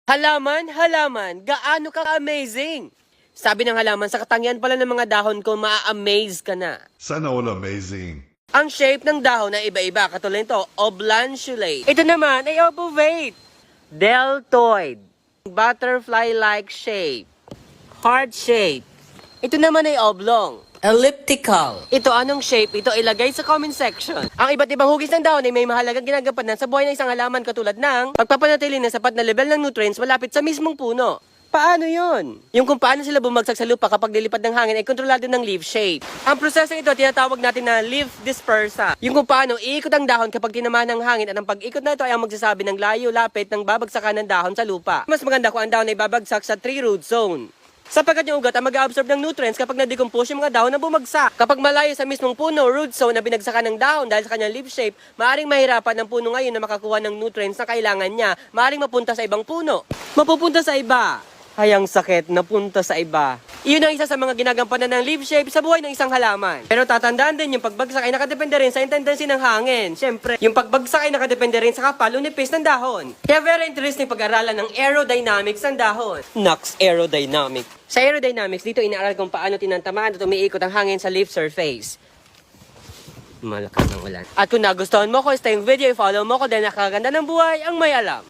Halaman, halaman, gaano ka amazing? Sabi ng halaman, sa katangian pala ng mga dahon ko, maa-amaze ka na. Sana all amazing. Ang shape ng dahon ay iba-iba, katulad nito, oblanceolate. Ito naman ay obovate, deltoid, butterfly-like shape, heart shape. Ito naman ay oblong, elliptical. Ito anong shape? Ito ilagay sa comment section. Ang iba't ibang hugis ng dahon ay may mahalagang ginagampanan sa buhay ng isang halaman katulad ng pagpapanatili ng sapat na level ng nutrients malapit sa mismong puno. Paano yun? Yung kung paano sila bumagsak sa lupa kapag nilipad ng hangin ay kontrolado ng leaf shape. Ang proseso ito tinatawag natin na leaf dispersa. Yung kung paano iikot ang dahon kapag tinamaan ng hangin at ang pag-ikot na ito ay ang magsasabi ng layo, lapit ng babagsakan ng dahon sa lupa. Mas maganda kung ang dahon ay babagsak sa tree root zone. Sapagkat yung ugat ang mag-absorb ng nutrients kapag na-decompose yung mga dahon na bumagsak. Kapag malayo sa mismong puno, root zone na binagsakan ng dahon dahil sa kanyang leaf shape, maaring mahirapan ng puno ngayon na makakuha ng nutrients na kailangan niya. Maaring mapunta sa ibang puno. Mapupunta sa iba. Hayang sakit, napunta sa iba. Iyon ang isa sa mga ginagampanan ng leaf shape sa buhay ng isang halaman. Pero tatandaan din, yung pagbagsak ay nakadepende rin sa intensity ng hangin. Siyempre, yung pagbagsak ay nakadepende rin sa kapal o nipis ng dahon. Kaya very interesting pag-aralan ng aerodynamics ng dahon. Nox aerodynamics. Sa aerodynamics, dito inaaral kung paano tinantamaan at umiikot ang hangin sa leaf surface. Malakas ng ulan. At kung nagustuhan mo ko, stay yung video, i-follow mo ko dahil nakakaganda ng buhay ang may alam.